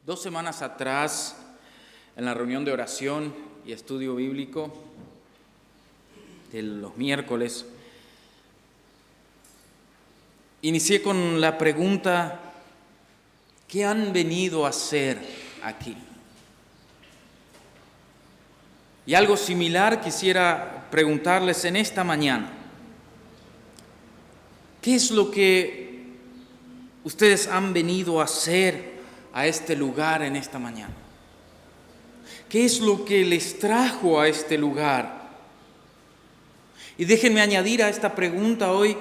2 semanas atrás, en la reunión de oración y estudio bíblico de los miércoles, inicié con la pregunta: ¿qué han venido a hacer aquí? Y algo similar quisiera preguntarles en esta mañana. ¿Qué es lo que ustedes han venido a hacer a este lugar en esta mañana? ¿Qué es lo que les trajo a este lugar? Y déjenme añadir a esta pregunta hoy: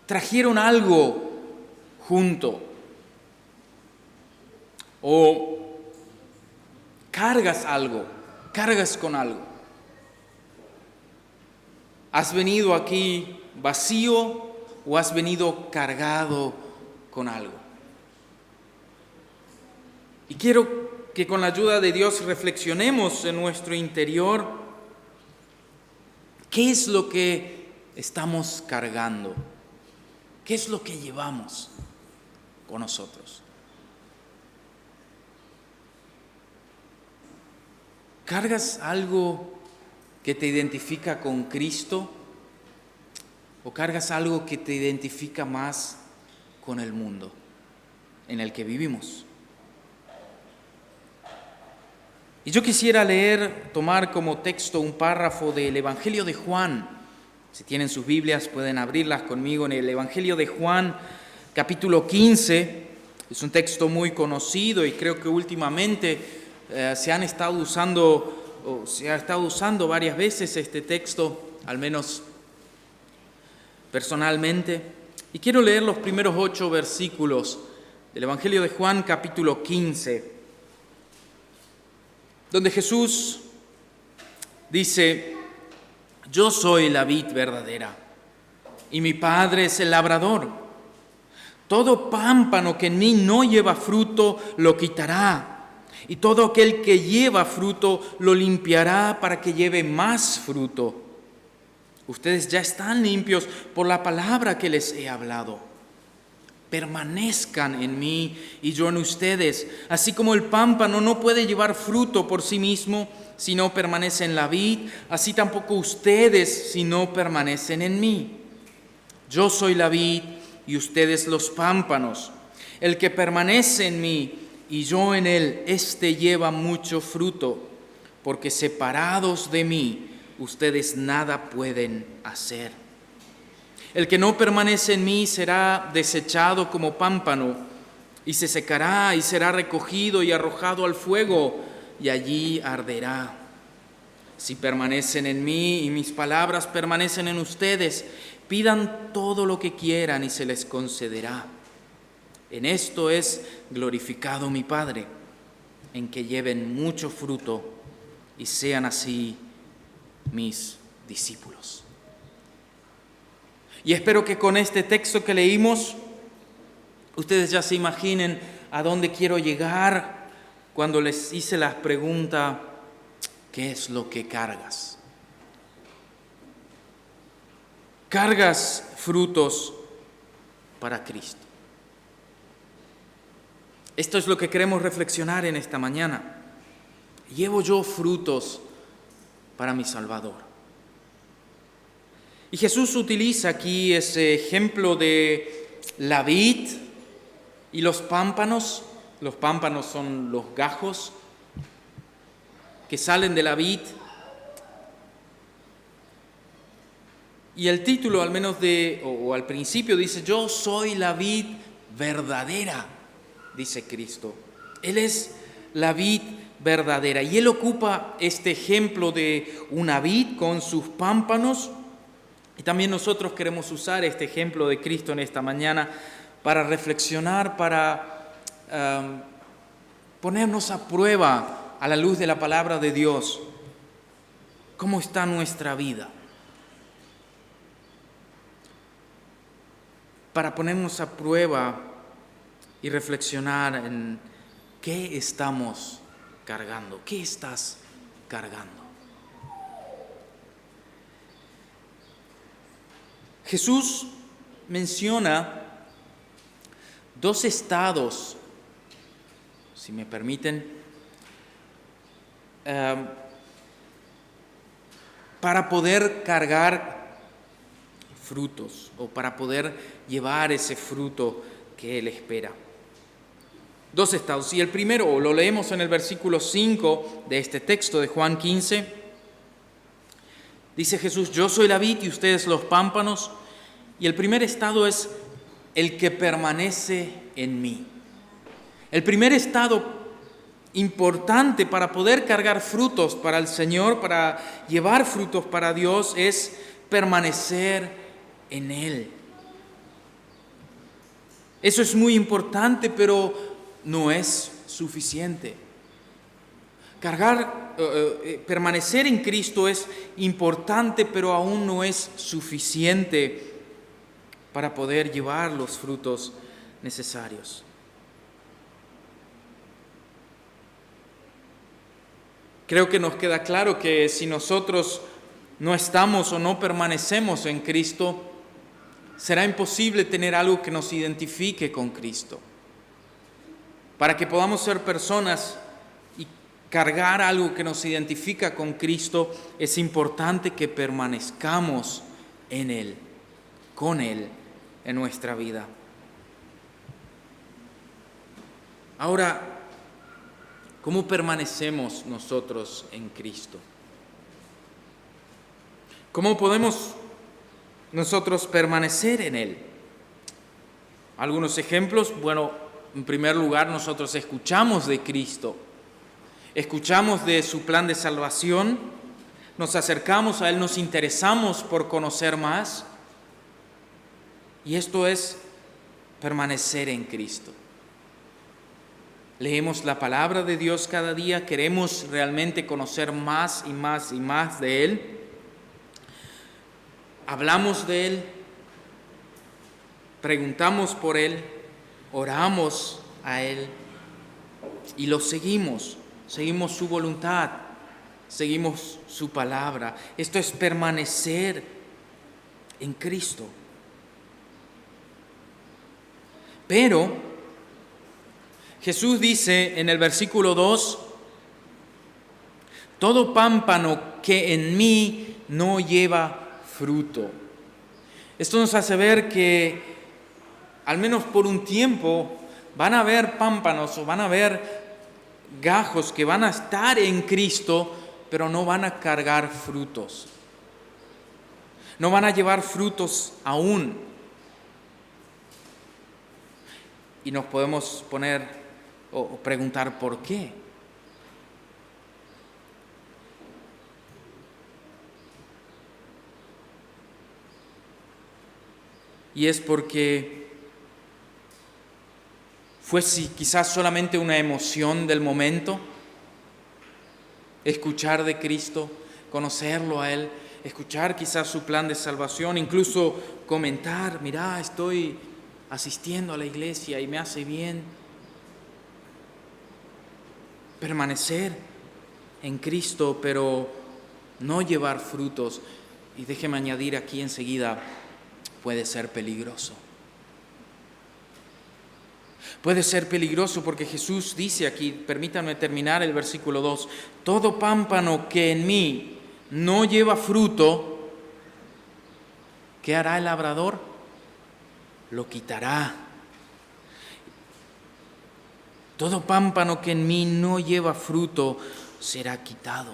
¿trajeron algo junto? ¿O cargas algo? ¿Cargas con algo? ¿Has venido aquí vacío o has venido cargado con algo? Y quiero que con la ayuda de Dios reflexionemos en nuestro interior. ¿Qué es lo que estamos cargando? ¿Qué es lo que llevamos con nosotros? ¿Cargas algo que te identifica con Cristo? ¿O cargas algo que te identifica más con el mundo en el que vivimos? Y yo quisiera tomar como texto un párrafo del Evangelio de Juan. Si tienen sus Biblias, pueden abrirlas conmigo en el Evangelio de Juan, capítulo 15. Es un texto muy conocido y creo que últimamente se ha estado usando varias veces este texto, al menos personalmente. Y quiero leer los primeros 8 versículos del Evangelio de Juan, capítulo 15. Donde Jesús dice: yo soy la vid verdadera y mi Padre es el labrador. Todo pámpano que en mí no lleva fruto lo quitará, y todo aquel que lleva fruto lo limpiará para que lleve más fruto. Ustedes ya están limpios por la palabra que les he hablado. Permanezcan en mí y yo en ustedes, así como el pámpano no puede llevar fruto por sí mismo si no permanece en la vid, así tampoco ustedes si no permanecen en mí. Yo soy la vid y ustedes los pámpanos. El que permanece en mí y yo en él, éste lleva mucho fruto, porque separados de mí ustedes nada pueden hacer. El que no permanece en mí será desechado como pámpano, y se secará y será recogido y arrojado al fuego, y allí arderá. Si permanecen en mí y mis palabras permanecen en ustedes, pidan todo lo que quieran y se les concederá. En esto es glorificado mi Padre, en que lleven mucho fruto y sean así mis discípulos. Y espero que con este texto que leímos, ustedes ya se imaginen a dónde quiero llegar cuando les hice la pregunta: ¿qué es lo que cargas? Cargas frutos para Cristo. Esto es lo que queremos reflexionar en esta mañana. ¿Llevo yo frutos para mi Salvador? Y Jesús utiliza aquí ese ejemplo de la vid y los pámpanos. Los pámpanos son los gajos que salen de la vid. Y el título, al menos o al principio, dice: yo soy la vid verdadera, dice Cristo. Él es la vid verdadera. Y Él ocupa este ejemplo de una vid con sus pámpanos. Y también nosotros queremos usar este ejemplo de Cristo en esta mañana para reflexionar, para ponernos a prueba a la luz de la palabra de Dios. ¿Cómo está nuestra vida? Para ponernos a prueba y reflexionar en qué estamos cargando, qué estás cargando. Jesús menciona 2 estados si me permiten, para poder cargar frutos o para poder llevar ese fruto que Él espera. Dos estados. Y el primero, lo leemos en el versículo 5 de este texto de Juan 15. Dice Jesús: yo soy la vid y ustedes los pámpanos. Y el primer estado es el que permanece en mí. El primer estado importante para poder cargar frutos para el Señor, para llevar frutos para Dios, es permanecer en Él. Eso es muy importante, pero no es suficiente. Permanecer en Cristo es importante, pero aún no es suficiente para poder llevar los frutos necesarios. Creo que nos queda claro que si nosotros no estamos o no permanecemos en Cristo, será imposible tener algo que nos identifique con Cristo. Para que podamos ser personas y cargar algo que nos identifica con Cristo, es importante que permanezcamos en Él, con Él, en nuestra vida. Ahora, ¿cómo permanecemos nosotros en Cristo? ¿Cómo podemos nosotros permanecer en Él? Algunos ejemplos. Bueno, en primer lugar, nosotros escuchamos de Cristo, escuchamos de su plan de salvación, nos acercamos a Él, nos interesamos por conocer más, y esto es permanecer en Cristo. Leemos la palabra de Dios cada día, queremos realmente conocer más y más y más de Él. Hablamos de Él, preguntamos por Él, oramos a Él y lo seguimos su voluntad, seguimos su palabra. Esto es permanecer en Cristo. Pero Jesús dice en el versículo 2, todo pámpano que en mí no lleva fruto. Esto nos hace ver que, al menos por un tiempo, van a haber pámpanos o van a haber gajos que van a estar en Cristo, pero no van a cargar frutos. No van a llevar frutos aún. Y nos podemos poner o preguntar por qué. Y es porque fue quizás solamente una emoción del momento, escuchar de Cristo, conocerlo a Él, escuchar quizás su plan de salvación, incluso comentar, mira, estoy asistiendo a la iglesia y me hace bien. Permanecer en Cristo, pero no llevar frutos. Y déjeme añadir aquí enseguida, puede ser peligroso. Puede ser peligroso porque Jesús dice aquí, permítanme terminar el versículo 2, todo pámpano que en mí no lleva fruto, ¿qué hará el labrador? Lo quitará. Todo pámpano que en mí no lleva fruto será quitado,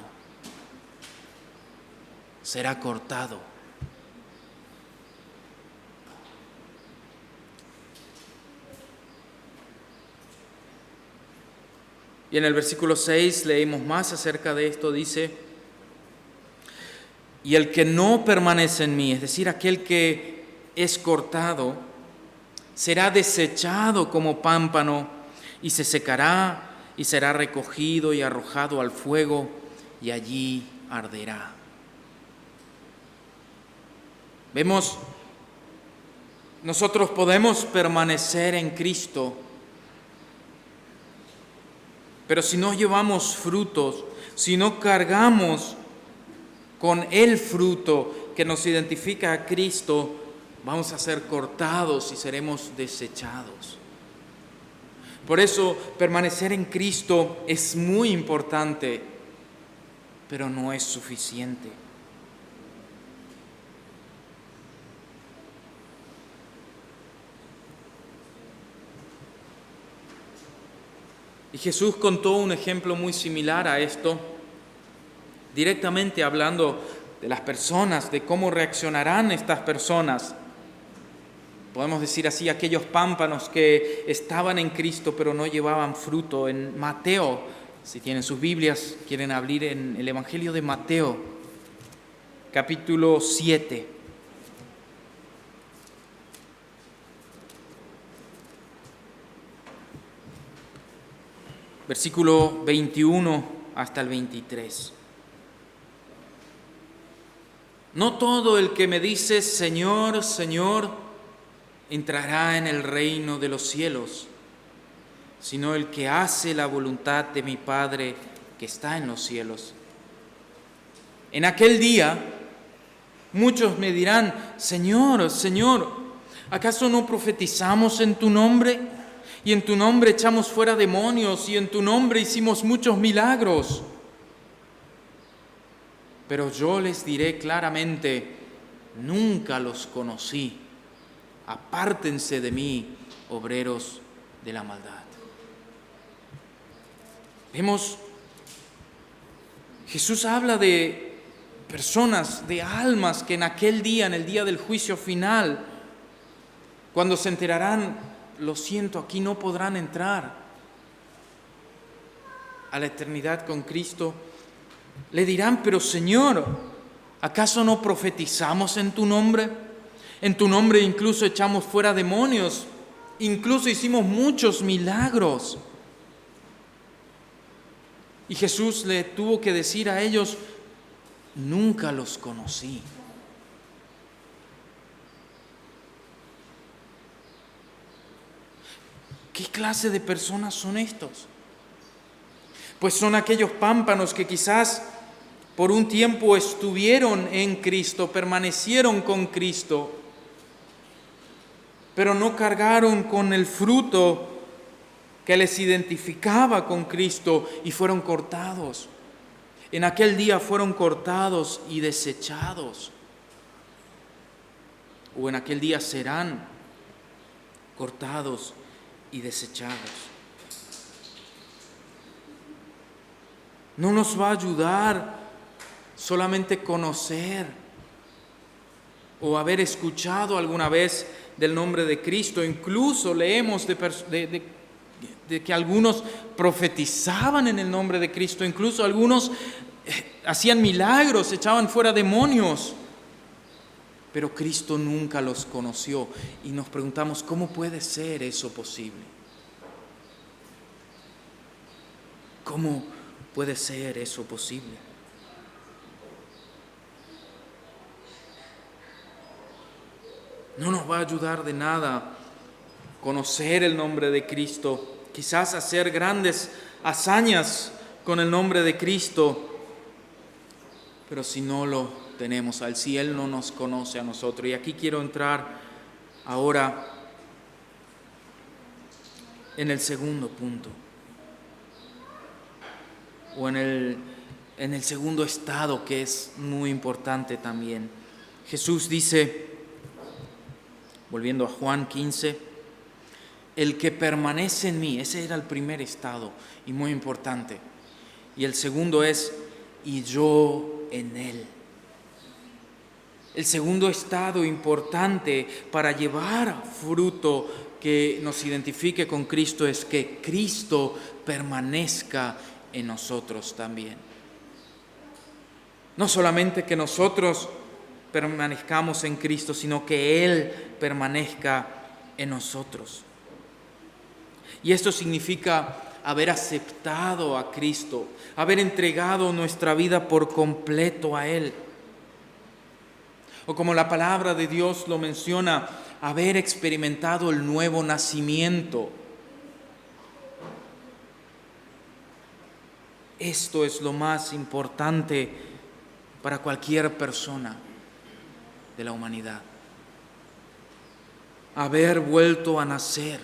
será cortado. Y en el versículo 6 leemos más acerca de esto, dice, y el que no permanece en mí, es decir, aquel que es cortado, será desechado como pámpano y se secará y será recogido y arrojado al fuego y allí arderá. Vemos, nosotros podemos permanecer en Cristo, pero si no llevamos frutos, si no cargamos con el fruto que nos identifica a Cristo, vamos a ser cortados y seremos desechados. Por eso permanecer en Cristo es muy importante, pero no es suficiente. Y Jesús contó un ejemplo muy similar a esto, directamente hablando de las personas, de cómo reaccionarán estas personas. Podemos decir así, aquellos pámpanos que estaban en Cristo pero no llevaban fruto. En Mateo, si tienen sus Biblias, quieren abrir en el Evangelio de Mateo, capítulo 7. Versículo 21 hasta el 23. No todo el que me dice Señor, Señor, entrará en el reino de los cielos, sino el que hace la voluntad de mi Padre que está en los cielos. En aquel día muchos me dirán, Señor, Señor, ¿acaso no profetizamos en tu nombre? Y en tu nombre echamos fuera demonios, y en tu nombre hicimos muchos milagros. Pero yo les diré claramente, nunca los conocí. Apártense de mí, obreros de la maldad. Vemos, Jesús habla de personas, de almas que en aquel día, en el día del juicio final, cuando se enterarán, lo siento, aquí no podrán entrar a la eternidad con Cristo, le dirán, pero Señor, ¿acaso no profetizamos en tu nombre? En tu nombre incluso echamos fuera demonios, incluso hicimos muchos milagros. Y Jesús le tuvo que decir a ellos, nunca los conocí. ¿Qué clase de personas son estos? Pues son aquellos pámpanos que quizás por un tiempo estuvieron en Cristo, permanecieron con Cristo, pero no cargaron con el fruto que les identificaba con Cristo y fueron cortados. En aquel día fueron cortados y desechados. O en aquel día serán cortados y desechados. No nos va a ayudar solamente conocer o haber escuchado alguna vez del nombre de Cristo. Incluso leemos de que algunos profetizaban en el nombre de Cristo, incluso algunos hacían milagros, echaban fuera demonios, pero Cristo nunca los conoció y nos preguntamos, ¿cómo puede ser eso posible? ¿Cómo puede ser eso posible? No nos va a ayudar de nada conocer el nombre de Cristo, quizás hacer grandes hazañas con el nombre de Cristo, pero si no lo tenemos a Él, si Él no nos conoce a nosotros. Y aquí quiero entrar ahora en el segundo punto, o en el segundo estado, que es muy importante también. Jesús dice, volviendo a Juan 15, el que permanece en mí, ese era el primer estado y muy importante. Y el segundo es, y yo en él. El segundo estado importante para llevar fruto que nos identifique con Cristo es que Cristo permanezca en nosotros también. No solamente que nosotros permanezcamos en Cristo, sino que Él permanezca en nosotros. Y esto significa haber aceptado a Cristo, haber entregado nuestra vida por completo a Él. O como la palabra de Dios lo menciona, haber experimentado el nuevo nacimiento. Esto es lo más importante para cualquier persona de la humanidad. Haber vuelto a nacer,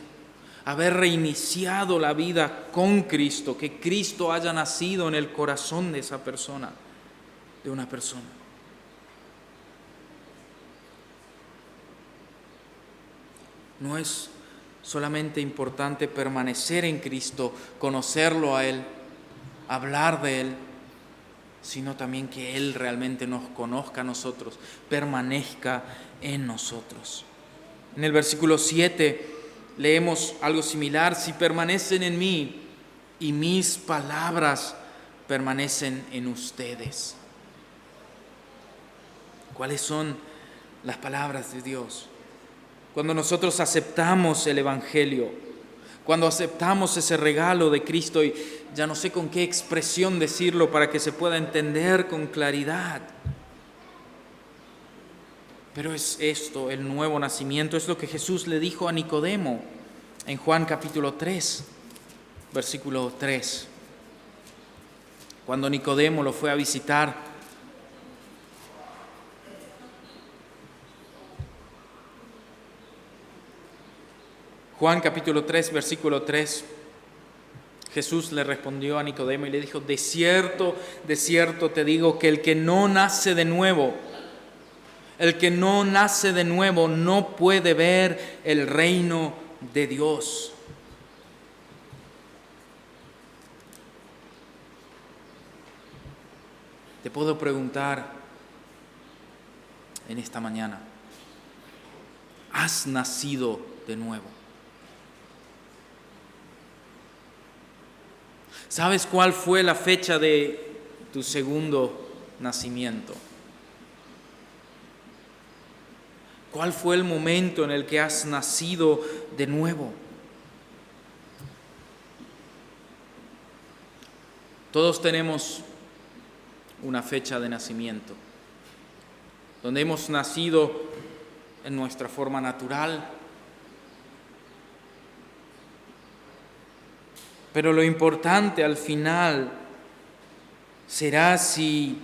haber reiniciado la vida con Cristo, que Cristo haya nacido en el corazón de esa persona, de una persona. No es solamente importante permanecer en Cristo, conocerlo a Él, hablar de Él, sino también que Él realmente nos conozca a nosotros, permanezca en nosotros. En el versículo 7 leemos algo similar: si permanecen en mí y mis palabras permanecen en ustedes. ¿Cuáles son las palabras de Dios? Cuando nosotros aceptamos el Evangelio, cuando aceptamos ese regalo de Cristo, y ya no sé con qué expresión decirlo para que se pueda entender con claridad, pero es esto, el nuevo nacimiento, es lo que Jesús le dijo a Nicodemo en Juan capítulo 3, versículo 3. Cuando Nicodemo lo fue a visitar, Juan capítulo 3, versículo 3, Jesús le respondió a Nicodemo y le dijo: de cierto te digo que el que no nace de nuevo no puede ver el reino de Dios. Te puedo preguntar en esta mañana: ¿has nacido de nuevo? ¿Sabes cuál fue la fecha de tu segundo nacimiento? ¿Cuál fue el momento en el que has nacido de nuevo? Todos tenemos una fecha de nacimiento, donde hemos nacido en nuestra forma natural. Pero lo importante al final será si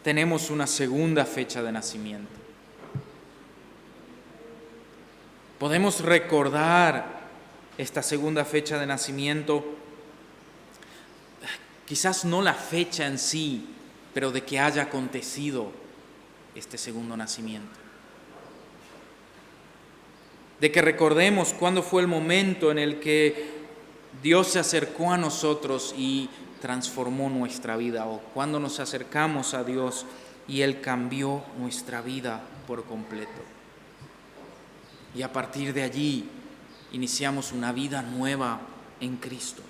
tenemos una segunda fecha de nacimiento. Podemos recordar esta segunda fecha de nacimiento, quizás no la fecha en sí, pero de que haya acontecido este segundo nacimiento. De que recordemos cuándo fue el momento en el que Dios se acercó a nosotros y transformó nuestra vida, o cuando nos acercamos a Dios y Él cambió nuestra vida por completo. Y a partir de allí iniciamos una vida nueva en Cristo.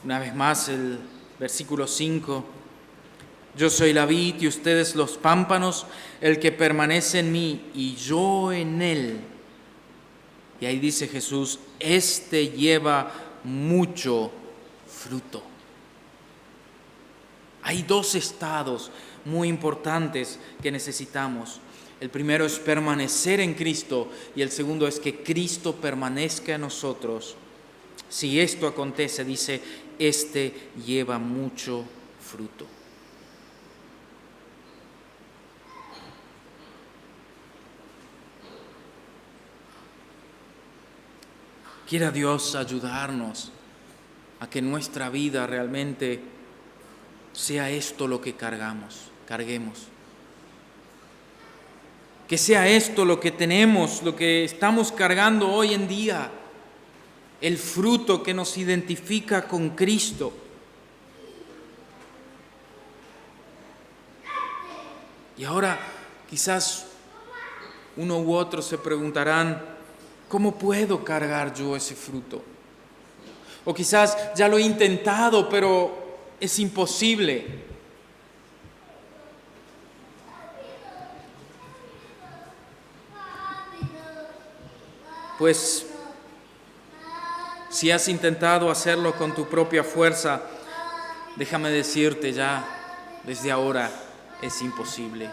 Una vez más, el versículo 5. Yo soy la vid y ustedes los pámpanos, el que permanece en mí y yo en él. Y ahí dice Jesús: este lleva mucho fruto. Hay dos estados muy importantes que necesitamos. El primero es permanecer en Cristo y el segundo es que Cristo permanezca en nosotros. Si esto acontece, dice, este lleva mucho fruto. Quiera Dios ayudarnos a que nuestra vida realmente sea esto lo que carguemos. Que sea esto lo que tenemos, lo que estamos cargando hoy en día, el fruto que nos identifica con Cristo. Y ahora quizás uno u otro se preguntarán: ¿cómo puedo cargar yo ese fruto? O quizás ya lo he intentado, pero es imposible. Pues si has intentado hacerlo con tu propia fuerza, déjame decirte ya, desde ahora es imposible.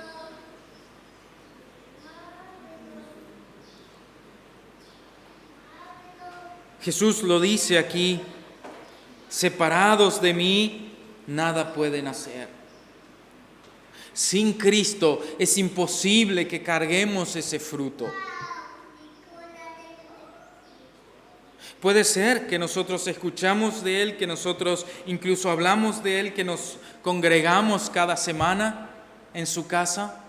Jesús lo dice aquí: separados de mí, nada pueden hacer. Sin Cristo es imposible que carguemos ese fruto. Puede ser que nosotros escuchamos de Él, que nosotros incluso hablamos de Él, que nos congregamos cada semana en su casa.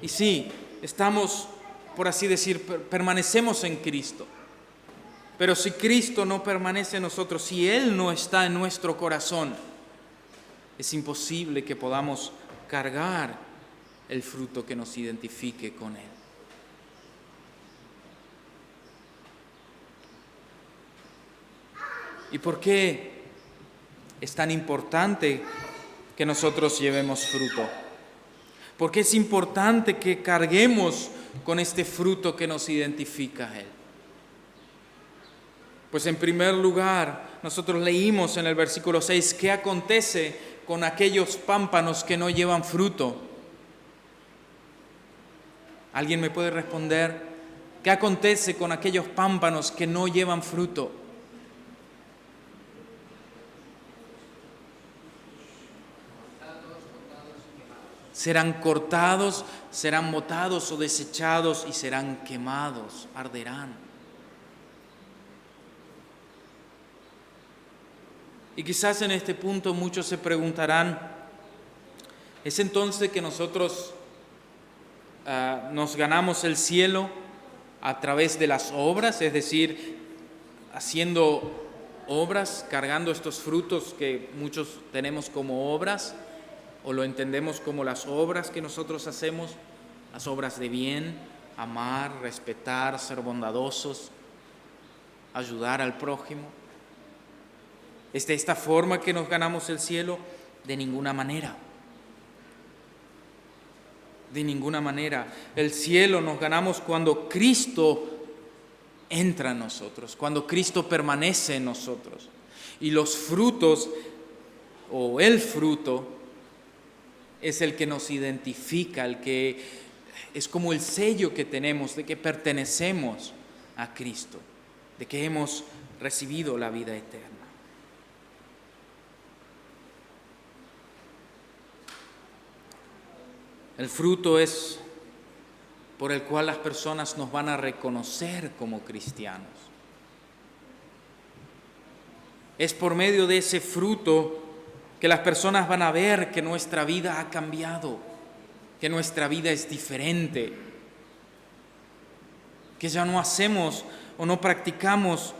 Y sí, estamos, por así decir, permanecemos en Cristo. Pero si Cristo no permanece en nosotros, si Él no está en nuestro corazón, es imposible que podamos cargar el fruto que nos identifique con Él. ¿Y por qué es tan importante que nosotros llevemos fruto? ¿Por qué es importante que carguemos con este fruto que nos identifica a Él? Pues en primer lugar, nosotros leímos en el versículo 6, ¿qué acontece con aquellos pámpanos que no llevan fruto? ¿Alguien me puede responder? ¿Qué acontece con aquellos pámpanos que no llevan fruto? Serán cortados, serán botados o desechados y serán quemados, arderán. Y quizás en este punto muchos se preguntarán, ¿es entonces que nosotros nos ganamos el cielo a través de las obras? Es decir, haciendo obras, cargando estos frutos que muchos tenemos como obras, o lo entendemos como las obras que nosotros hacemos, las obras de bien, amar, respetar, ser bondadosos, ayudar al prójimo. ¿Es de esta forma que nos ganamos el cielo? De ninguna manera. De ninguna manera. El cielo nos ganamos cuando Cristo entra en nosotros, cuando Cristo permanece en nosotros. Y los frutos, o el fruto, es el que nos identifica, el que es como el sello que tenemos de que pertenecemos a Cristo, de que hemos recibido la vida eterna. El fruto es por el cual las personas nos van a reconocer como cristianos. Es por medio de ese fruto que las personas van a ver que nuestra vida ha cambiado, que nuestra vida es diferente, que ya no hacemos o no practicamos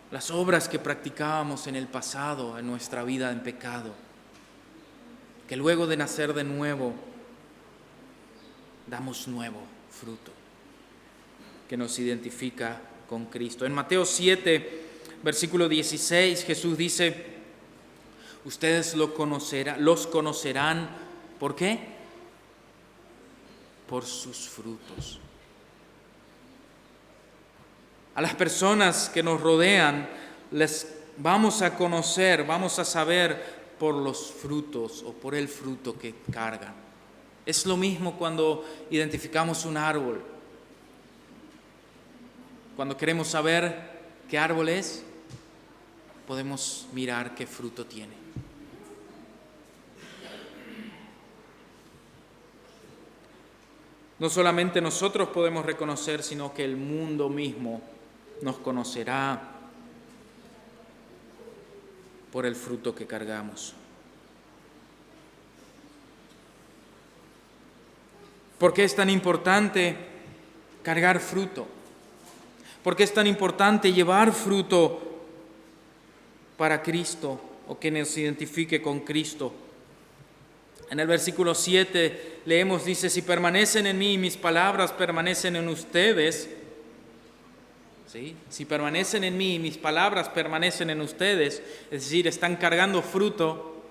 las obras que practicábamos en el pasado, en nuestra vida en pecado, que luego de nacer de nuevo, damos nuevo fruto que nos identifica con Cristo. En Mateo 7, versículo 16, Jesús dice, ustedes los conocerán, ¿por qué? Por sus frutos. A las personas que nos rodean les vamos a conocer, vamos a saber por los frutos o por el fruto que cargan. Es lo mismo cuando identificamos un árbol. Cuando queremos saber qué árbol es, podemos mirar qué fruto tiene. No solamente nosotros podemos reconocer, sino que el mundo mismo nos conocerá por el fruto que cargamos. ¿Por qué es tan importante cargar fruto? ¿Por qué es tan importante llevar fruto para Cristo o que nos identifique con Cristo? En el versículo 7 leemos, dice, si permanecen en mí y mis palabras permanecen en ustedes, ¿sí? Si permanecen en mí y mis palabras permanecen en ustedes, es decir, están cargando fruto,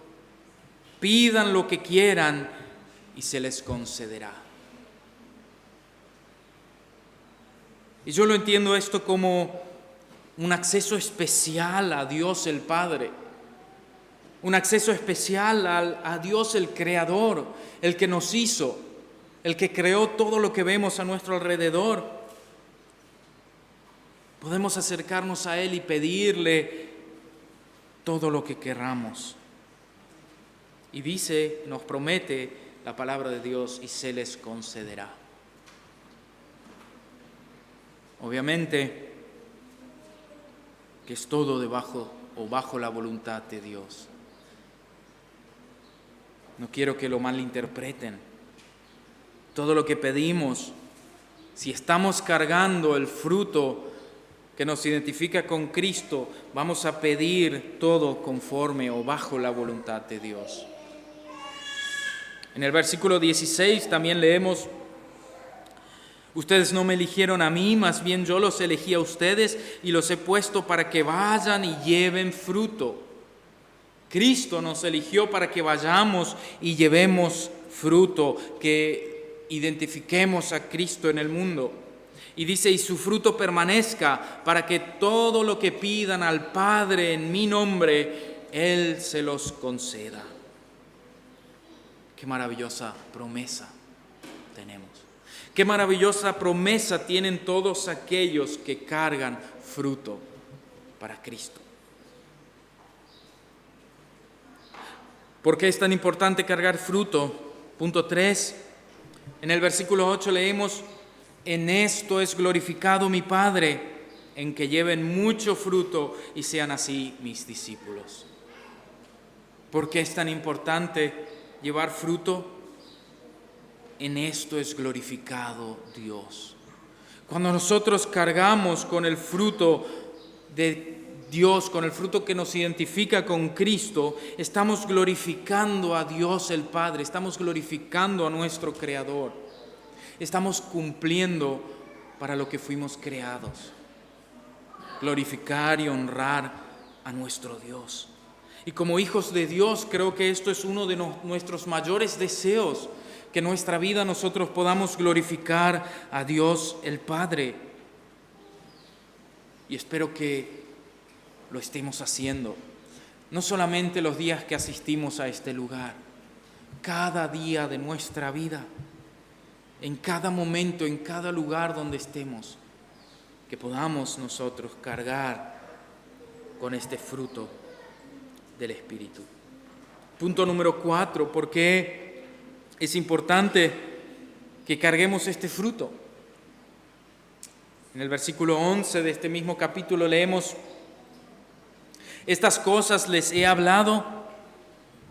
pidan lo que quieran y se les concederá. Y yo lo entiendo esto como un acceso especial a Dios el Padre, un acceso especial a Dios el Creador, el que nos hizo, el que creó todo lo que vemos a nuestro alrededor. Podemos acercarnos a Él y pedirle todo lo que querramos. Y dice, nos promete la palabra de Dios, y se les concederá. Obviamente que es todo debajo o bajo la voluntad de Dios. No quiero que lo malinterpreten. Todo lo que pedimos, si estamos cargando el fruto que nos identifica con Cristo, vamos a pedir todo conforme o bajo la voluntad de Dios. En el versículo 16 también leemos: ustedes no me eligieron a mí, más bien yo los elegí a ustedes y los he puesto para que vayan y lleven fruto. Cristo nos eligió para que vayamos y llevemos fruto, que identifiquemos a Cristo en el mundo. Y dice, y su fruto permanezca, para que todo lo que pidan al Padre en mi nombre, Él se los conceda. Qué maravillosa promesa tenemos. Qué maravillosa promesa tienen todos aquellos que cargan fruto para Cristo. ¿Por qué es tan importante cargar fruto? Punto 3. En el versículo 8 leemos: en esto es glorificado mi Padre, en que lleven mucho fruto y sean así mis discípulos. ¿Por qué es tan importante llevar fruto? En esto es glorificado Dios. Cuando nosotros cargamos con el fruto de Dios, con el fruto que nos identifica con Cristo, estamos glorificando a Dios el Padre, estamos glorificando a nuestro Creador, estamos cumpliendo para lo que fuimos creados, glorificar y honrar a nuestro Dios. Y como hijos de Dios, creo que esto es uno de nuestros mayores deseos, que en nuestra vida nosotros podamos glorificar a Dios el Padre. Y espero que lo estemos haciendo, no solamente los días que asistimos a este lugar, cada día de nuestra vida, en cada momento, en cada lugar donde estemos, que podamos nosotros cargar con este fruto del Espíritu. Punto número 4, ¿por qué es importante que carguemos este fruto? En el versículo 11 de este mismo capítulo leemos: estas cosas les he hablado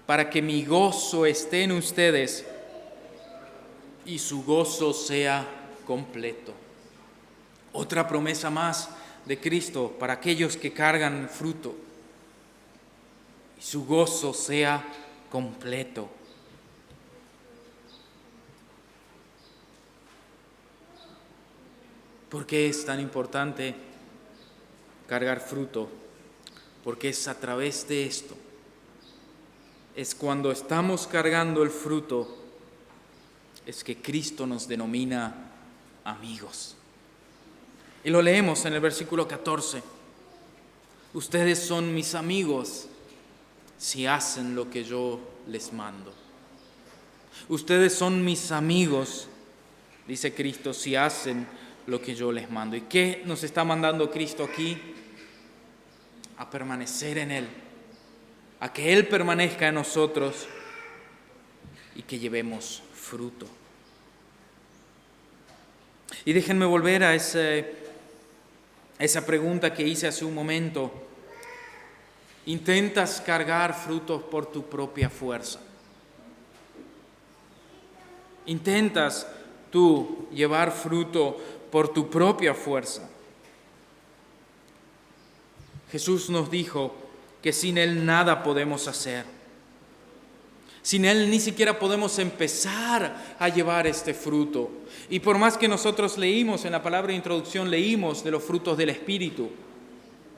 para que mi gozo esté en ustedes y su gozo sea completo. Otra promesa más de Cristo para aquellos que cargan fruto. Y su gozo sea completo. ¿Por qué es tan importante cargar fruto? Porque es a través de esto, es cuando estamos cargando el fruto, es que Cristo nos denomina amigos. Y lo leemos en el versículo 14. Ustedes son mis amigos si hacen lo que yo les mando. Ustedes son mis amigos, dice Cristo, si hacen lo que yo les mando. ¿Y qué nos está mandando Cristo aquí? A permanecer en Él, a que Él permanezca en nosotros y que llevemos fruto. Y déjenme volver a esa pregunta que hice hace un momento. ¿Intentas cargar frutos por tu propia fuerza? ¿Intentas tú llevar fruto por tu propia fuerza? Jesús nos dijo que sin Él nada podemos hacer. Sin Él ni siquiera podemos empezar a llevar este fruto. Y por más que nosotros leímos en la palabra de introducción, leímos de los frutos del Espíritu: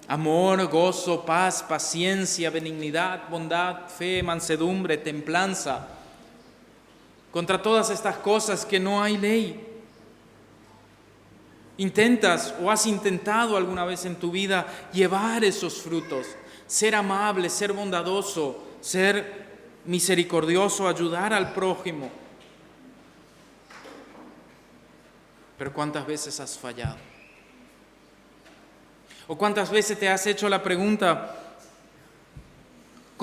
amor, gozo, paz, paciencia, benignidad, bondad, fe, mansedumbre, templanza. Contra todas estas cosas que no hay ley. ¿Intentas o has intentado alguna vez en tu vida llevar esos frutos? Ser amable, ser bondadoso, ser misericordioso, ayudar al prójimo. Pero ¿cuántas veces has fallado? ¿O cuántas veces te has hecho la pregunta: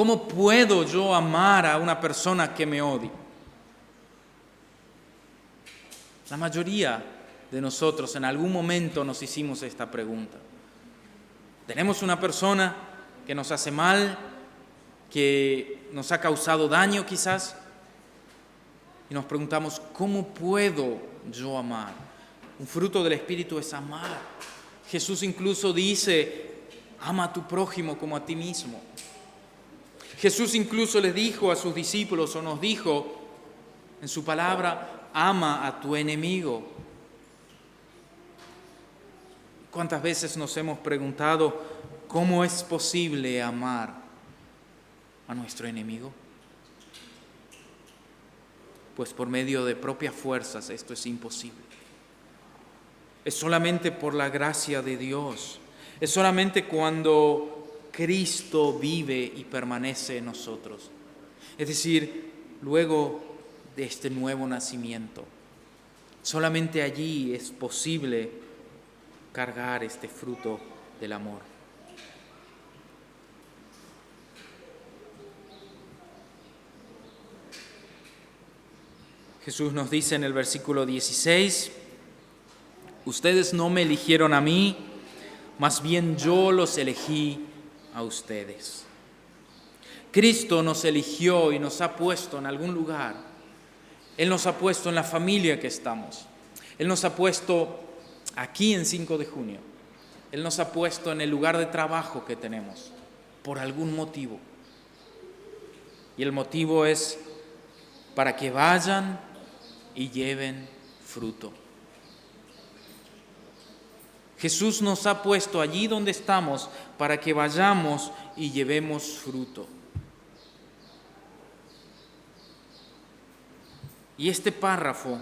¿Cómo puedo yo amar a una persona que me odia? La mayoría de nosotros en algún momento nos hicimos esta pregunta. Tenemos una persona que nos hace mal, que nos ha causado daño quizás, y nos preguntamos, ¿cómo puedo yo amar? Un fruto del Espíritu es amar. Jesús incluso dice, ama a tu prójimo como a ti mismo. Jesús incluso les dijo a sus discípulos, o nos dijo en su palabra, ama a tu enemigo. ¿Cuántas veces nos hemos preguntado cómo es posible amar a nuestro enemigo? Pues por medio de propias fuerzas esto es imposible. Es solamente por la gracia de Dios. Es solamente cuando Cristo vive y permanece en nosotros. Es decir, luego de este nuevo nacimiento. Solamente allí es posible cargar este fruto del amor. Jesús nos dice en el versículo 16, ustedes no me eligieron a mí, más bien yo los elegí a ustedes. Cristo nos eligió y nos ha puesto en algún lugar. Él nos ha puesto en la familia que estamos. Él nos ha puesto aquí en 5 de junio. Él nos ha puesto en el lugar de trabajo que tenemos, por algún motivo. Y el motivo es para que vayan y lleven fruto. Jesús nos ha puesto allí donde estamos para que vayamos y llevemos fruto. Y este párrafo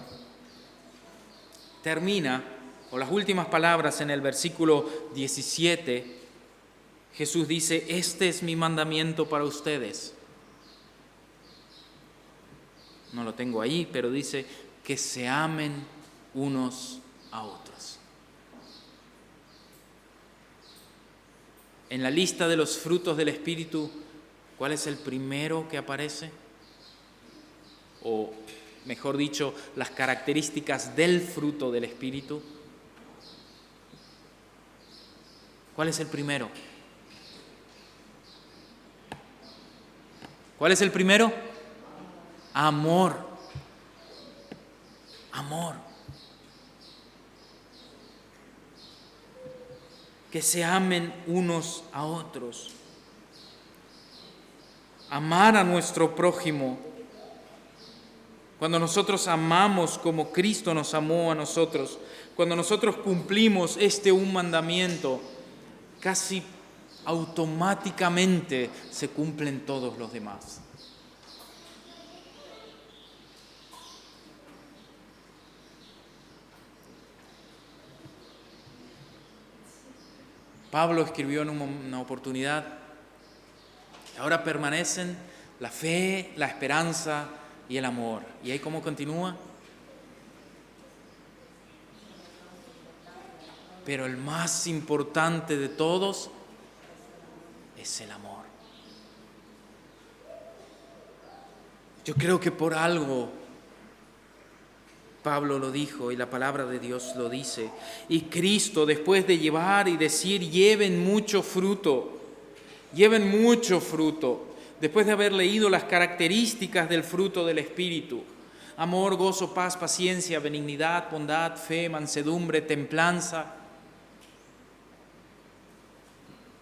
termina con las últimas palabras en el versículo 17. Jesús dice, este es mi mandamiento para ustedes. No lo tengo ahí, pero dice que se amen unos a otros. En la lista de los frutos del Espíritu, ¿cuál es el primero que aparece? O, mejor dicho, las características del fruto del Espíritu. ¿Cuál es el primero? ¿Cuál es el primero? Amor. Amor. Que se amen unos a otros. Amar a nuestro prójimo. Cuando nosotros amamos como Cristo nos amó a nosotros, cuando nosotros cumplimos un mandamiento, casi automáticamente se cumplen todos los demás. Pablo escribió en una oportunidad, y ahora permanecen la fe, la esperanza y el amor. ¿Y ahí cómo continúa? Pero el más importante de todos es el amor. Yo creo que por algo Pablo lo dijo y la palabra de Dios lo dice. Y Cristo, después de llevar y decir, lleven mucho fruto, después de haber leído las características del fruto del Espíritu, amor, gozo, paz, paciencia, benignidad, bondad, fe, mansedumbre, templanza.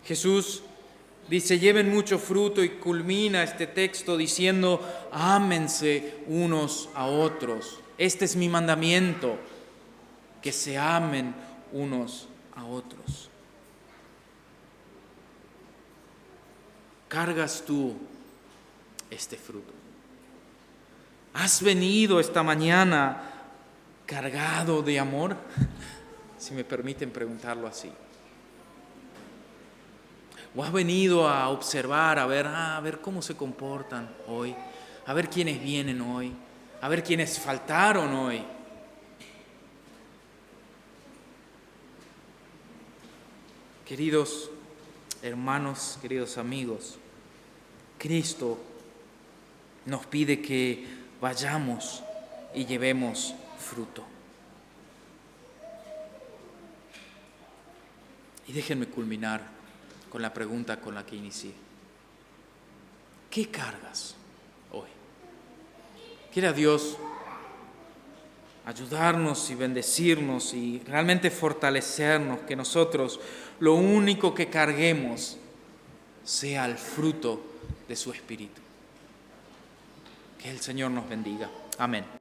Jesús dice, lleven mucho fruto y culmina este texto diciendo, ámense unos a otros. Este es mi mandamiento, que se amen unos a otros. ¿Cargas tú este fruto? ¿Has venido esta mañana cargado de amor? Si me permiten preguntarlo así. ¿O has venido a observar, a ver cómo se comportan hoy? A ver quiénes vienen hoy. A ver quiénes faltaron hoy. Queridos hermanos, queridos amigos, Cristo nos pide que vayamos y llevemos fruto. Y déjenme culminar con la pregunta con la que inicié. ¿Qué cargas hoy? Quiera Dios ayudarnos y bendecirnos y realmente fortalecernos, que nosotros lo único que carguemos sea el fruto de su Espíritu. Que el Señor nos bendiga. Amén.